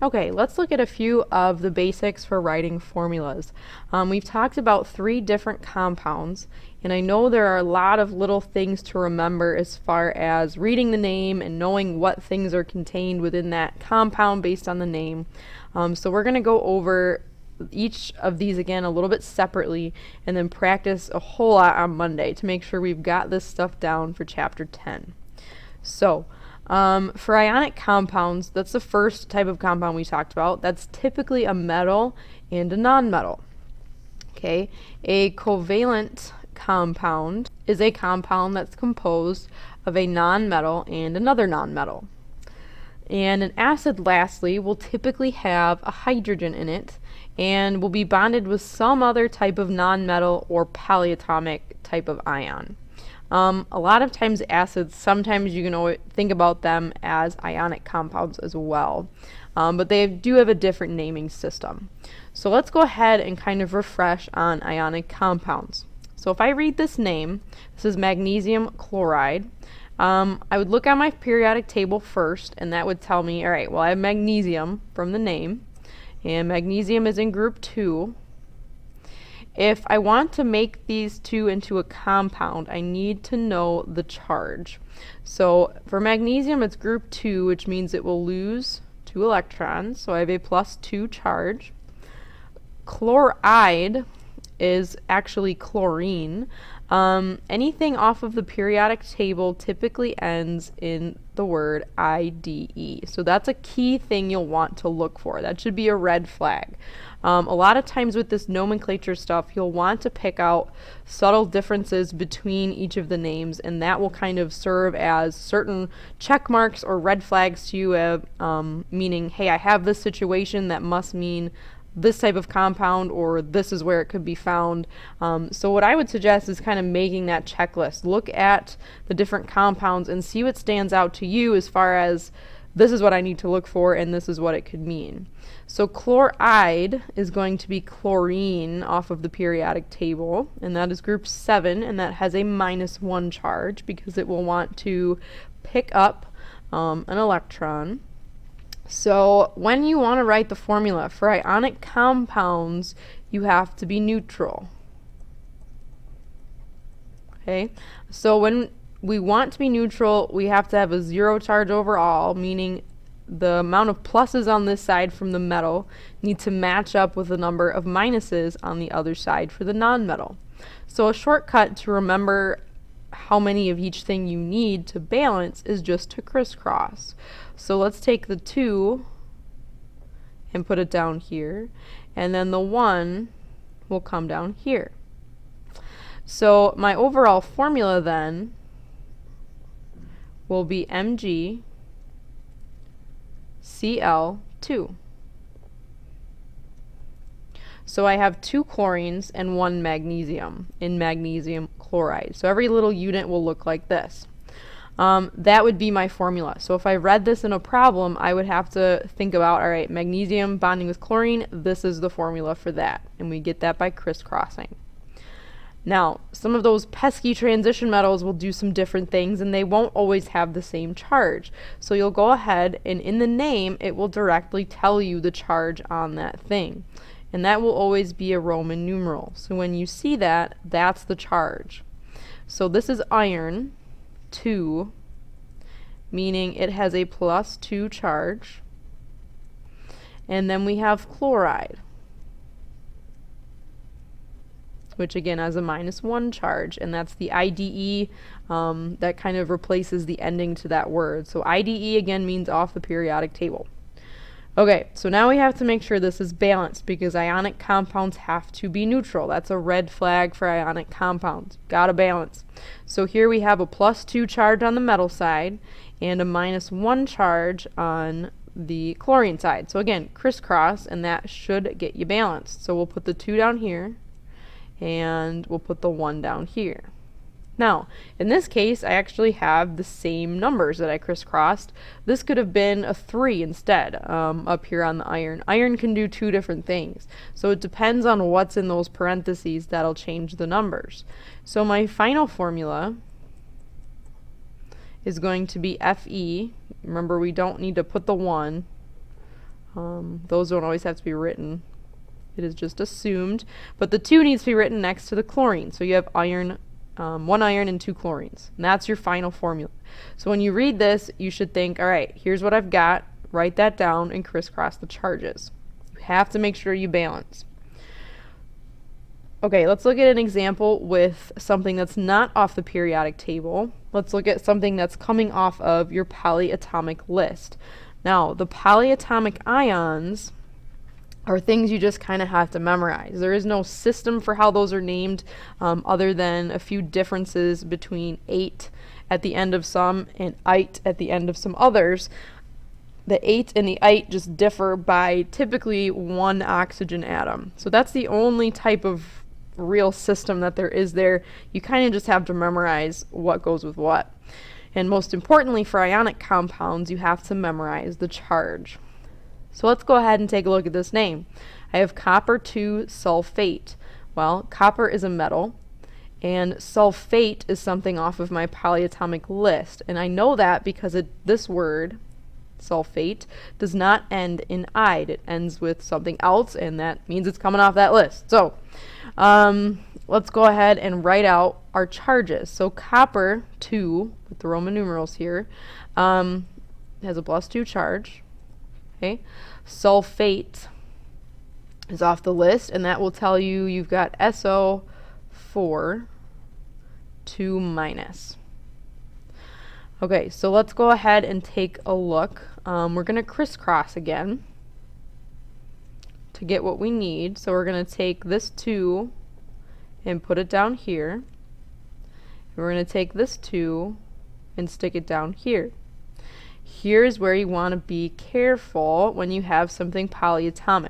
Okay, let's look at a few of the basics for writing formulas. We've talked about 3 different compounds, and I know there are a lot of little things to remember as far as reading the name and knowing what things are contained within that compound based on the name. So we're going to go over each of these again a little bit separately and then practice a whole lot on Monday to make sure we've got this stuff down for chapter 10. So, for ionic compounds, that's the first type of compound we talked about. That's typically a metal and a nonmetal. Okay, a covalent compound is a compound that's composed of a nonmetal and another nonmetal. And an acid, lastly, will typically have a hydrogen in it and will be bonded with some other type of nonmetal or polyatomic type of ion. A lot of times acids, sometimes you can think about them as ionic compounds as well, but they do have a different naming system. So let's go ahead and kind of refresh on ionic compounds. So if I read this name, this is magnesium chloride. I would look at my periodic table first, and that would tell me, all right, well, I have magnesium from the name, and magnesium is in group 2. If I want to make these two into a compound, I need to know the charge. So for magnesium, it's group 2, which means it will lose 2 electrons. So I have a +2 charge. Chloride is actually chlorine. Anything off of the periodic table typically ends in the word IDE. So that's a key thing you'll want to look for. That should be a red flag. A lot of times with this nomenclature stuff, you'll want to pick out subtle differences between each of the names, and that will kind of serve as certain check marks or red flags to you, meaning, hey, I have this situation that must mean this type of compound, or this is where it could be found. So what I would suggest is kind of making that checklist. Look at the different compounds and see what stands out to you as far as this is what I need to look for and this is what it could mean. So chloride is going to be chlorine off of the periodic table, and that is group 7, and that has a -1 charge because it will want to pick up an electron. So when you want to write the formula for ionic compounds, you have to be neutral. Okay, so when we want to be neutral, we have to have a 0 charge overall, meaning the amount of pluses on this side from the metal need to match up with the number of minuses on the other side for the nonmetal. So a shortcut to remember how many of each thing you need to balance is just to crisscross. So let's take the 2 and put it down here, and then the 1 will come down here. So my overall formula then will be MgCl2. So I have 2 chlorines and 1 magnesium in magnesium chloride. So every little unit will look like this. That would be my formula. So if I read this in a problem, I would have to think about, all right, magnesium bonding with chlorine, this is the formula for that. And we get that by crisscrossing. Now, some of those pesky transition metals will do some different things, and they won't always have the same charge. So you'll go ahead, and in the name, it will directly tell you the charge on that thing. And that will always be a Roman numeral. So when you see that, that's the charge. So this is iron 2, meaning it has a +2 charge. And then we have chloride, which again has a -1 charge, and that's the IDE that kind of replaces the ending to that word. So IDE again means off the periodic table. Okay, so now we have to make sure this is balanced because ionic compounds have to be neutral. That's a red flag for ionic compounds. Gotta balance. So here we have a +2 charge on the metal side and a -1 charge on the chlorine side. So again, crisscross, and that should get you balanced. So we'll put the 2 down here, and we'll put the 1 down here. Now, in this case, I actually have the same numbers that I crisscrossed. This could have been a 3 instead, up here on the iron. Iron can do 2 different things. So it depends on what's in those parentheses that'll change the numbers. So my final formula is going to be Fe. Remember, we don't need to put the 1 Those don't always have to be written. It is just assumed. But the 2 needs to be written next to the chlorine. So you have iron, 1 iron and 2 chlorines. And that's your final formula. So when you read this, you should think, all right, here's what I've got. Write that down and crisscross the charges. You have to make sure you balance. Okay, let's look at an example with something that's not off the periodic table. Let's look at something that's coming off of your polyatomic list. Now, the polyatomic ions are things you just kind of have to memorize. There is no system for how those are named other than a few differences between ate at the end of some and ite at the end of some others. The ate and the ite just differ by typically 1 oxygen atom. So that's the only type of real system that there is there. You kind of just have to memorize what goes with what. And most importantly, for ionic compounds, you have to memorize the charge. So let's go ahead and take a look at this name. I have copper 2 sulfate. Well, copper is a metal, and sulfate is something off of my polyatomic list. And I know that because this word, sulfate, does not end in "ide." It ends with something else, and that means it's coming off that list. So let's go ahead and write out our charges. So copper 2, with the Roman numerals here, has a +2 charge. Okay, sulfate is off the list, and that will tell you you've got SO4 2 minus. Okay, so let's go ahead and take a look. We're going to crisscross again to get what we need. So we're going to take this 2 and put it down here. And we're going to take this 2 and stick it down here. Here's where you want to be careful when you have something polyatomic.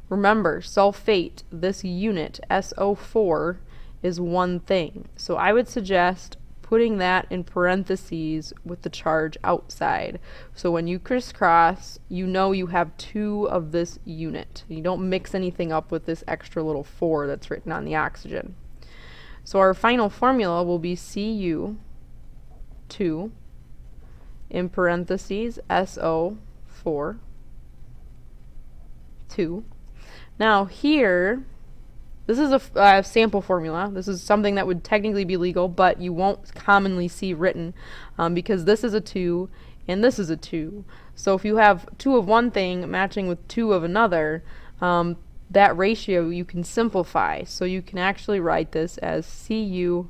Remember, sulfate, this unit, SO4, is one thing. So I would suggest putting that in parentheses with the charge outside. So when you crisscross, you know you have 2 of this unit. You don't mix anything up with this extra little 4 that's written on the oxygen. So our final formula will be Cu2 in parentheses SO4 2. Now here, this is a sample formula. This is something that would technically be legal, but you won't commonly see written because this is a 2 and this is a 2. So if you have 2 of one thing matching with 2 of another, that ratio you can simplify. So you can actually write this as CuSO4.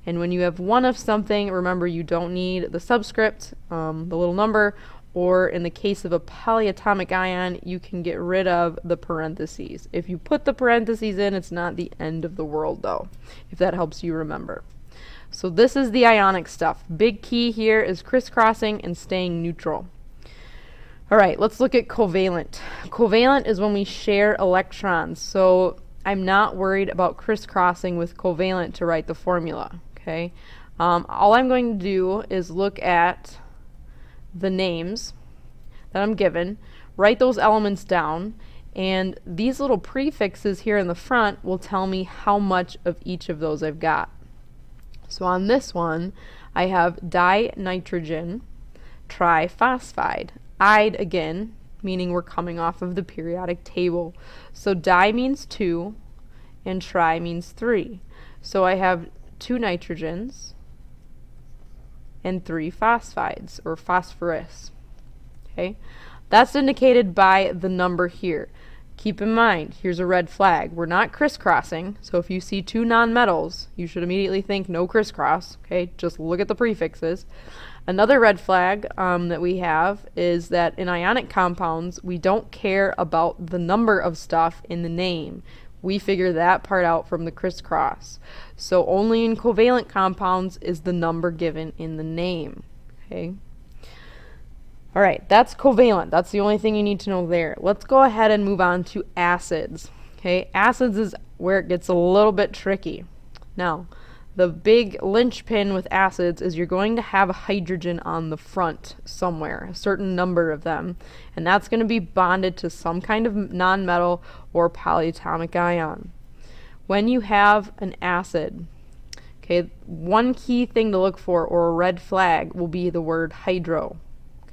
And when you have 1 of something, remember you don't need the subscript, the little number, or in the case of a polyatomic ion, you can get rid of the parentheses. If you put the parentheses in, it's not the end of the world though, if that helps you remember. So this is the ionic stuff. Big key here is crisscrossing and staying neutral. Alright, let's look at covalent. Covalent is when we share electrons, so I'm not worried about crisscrossing with covalent to write the formula. Okay, all I'm going to do is look at the names that I'm given, write those elements down, and these little prefixes here in the front will tell me how much of each of those I've got. So on this one, I have dinitrogen triphosphide. Ide again, meaning we're coming off of the periodic table. So di means 2 and tri means 3. So I have 2 nitrogens and 3 phosphides, or phosphorus. Okay, that's indicated by the number here. Keep in mind, here's a red flag. We're not crisscrossing, so if you see 2 nonmetals, you should immediately think no crisscross. Okay, just look at the prefixes. Another red flag that we have is that in ionic compounds, we don't care about the number of stuff in the name. We figure that part out from the crisscross. So only in covalent compounds is the number given in the name. Okay. Alright, that's covalent. That's the only thing you need to know there. Let's go ahead and move on to acids. Okay, acids is where it gets a little bit tricky. Now, the big linchpin with acids is you're going to have a hydrogen on the front somewhere, a certain number of them, and that's going to be bonded to some kind of nonmetal or polyatomic ion. When you have an acid, okay, one key thing to look for, or a red flag, will be the word hydro.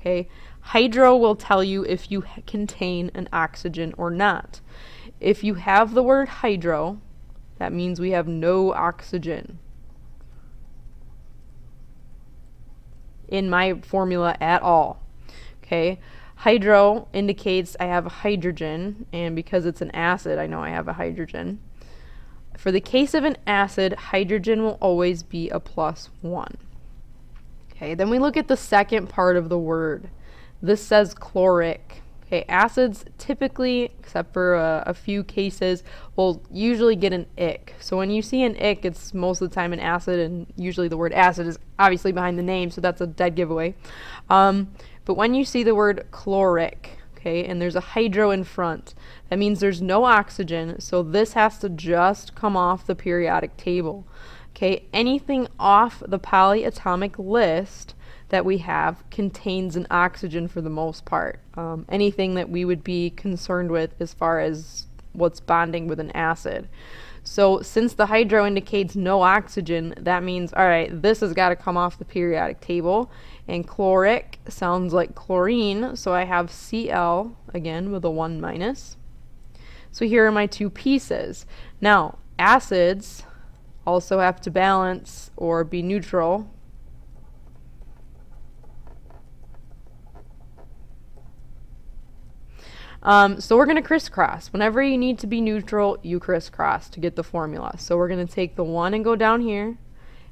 Okay, hydro will tell you if you contain an oxygen or not. If you have the word hydro, that means we have no oxygen in my formula at all. Okay, hydro indicates I have a hydrogen, and because it's an acid, I know I have a hydrogen. For the case of an acid, hydrogen will always be a +1. Okay, then we look at the second part of the word. This says chloric. Okay, acids typically, except for a few cases, will usually get an ick. So when you see an ick, it's most of the time an acid, and usually the word acid is obviously behind the name, so that's a dead giveaway. But when you see the word chloric, okay, and there's a hydro in front, that means there's no oxygen, so this has to just come off the periodic table. Okay, anything off the polyatomic list that we have contains an oxygen for the most part. Anything that we would be concerned with as far as what's bonding with an acid. So since the hydro indicates no oxygen, that means, all right, this has got to come off the periodic table. And chloric sounds like chlorine, so I have Cl, again, with a 1-. So here are my two pieces. Now, acids also have to balance or be neutral. So we're going to crisscross. Whenever you need to be neutral, you crisscross to get the formula. So we're going to take the 1 and go down here,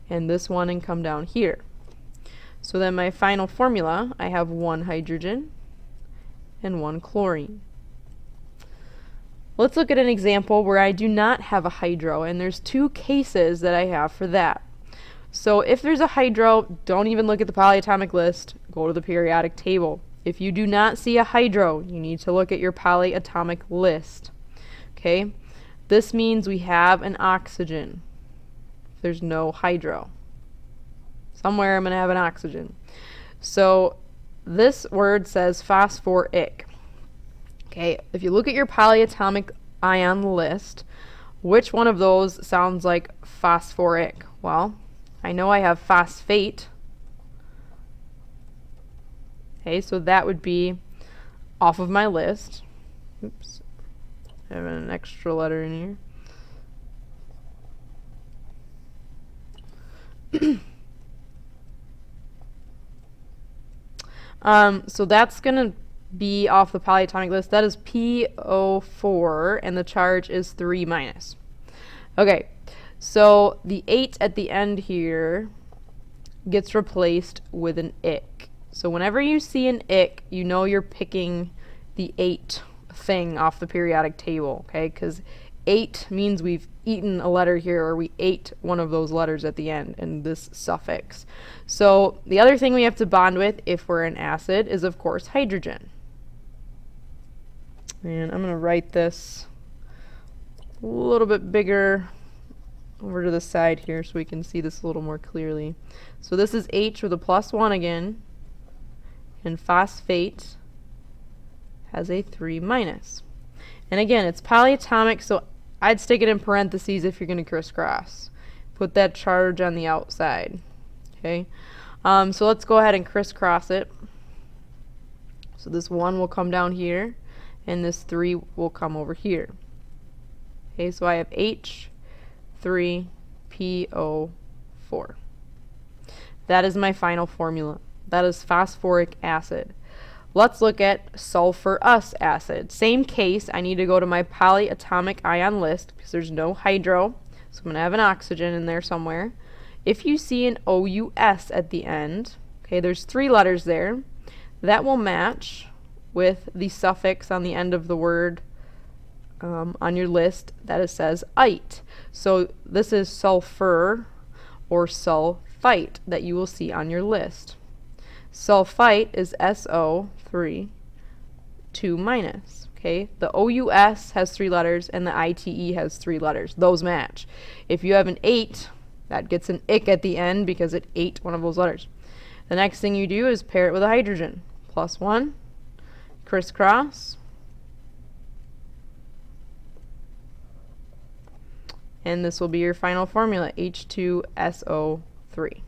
and this 1 and come down here. So then my final formula, I have 1 hydrogen and 1 chlorine. Let's look at an example where I do not have a hydro, and there's two cases that I have for that. So if there's a hydro, don't even look at the polyatomic list, go to the periodic table. If you do not see a hydro, you need to look at your polyatomic list. Okay? This means we have an oxygen. If there's no hydro. Somewhere I'm going to have an oxygen. So this word says phosphoric. Okay, if you look at your polyatomic ion list, which one of those sounds like phosphoric? Well, I know I have phosphate. Okay, so that would be off of my list. Oops, I have an extra letter in here. So that's going to be off the polyatomic list. That is PO4, and the charge is 3-. Okay, so the 8 at the end here gets replaced with an ick. So whenever you see an ick, you know you're picking the 8 thing off the periodic table, okay? Because 8 means we've eaten a letter here, or we ate one of those letters at the end, and this suffix. So the other thing we have to bond with, if we're an acid, is of course hydrogen. And I'm going to write this a little bit bigger over to the side here so we can see this a little more clearly. So this is H with a +1 again, and phosphate has a 3-. And again, it's polyatomic, so I'd stick it in parentheses if you're going to crisscross. Put that charge on the outside. Okay, so let's go ahead and crisscross it. So this 1 will come down here, and this 3 will come over here. Okay, so I have H3PO4. That is my final formula. That is phosphoric acid. Let's look at sulfurous acid. Same case, I need to go to my polyatomic ion list because there's no hydro, so I'm going to have an oxygen in there somewhere. If you see an OUS at the end, okay, there's 3 letters there, that will match with the suffix on the end of the word on your list that it says ite. So this is sulfur or sulfite that you will see on your list. Sulfite is SO3 2-. Okay, the OUS has 3 letters and the ITE has 3 letters. Those match. If you have an 8, that gets an ick at the end because it ate one of those letters. The next thing you do is pair it with a hydrogen. +1, crisscross, and this will be your final formula, H2SO3.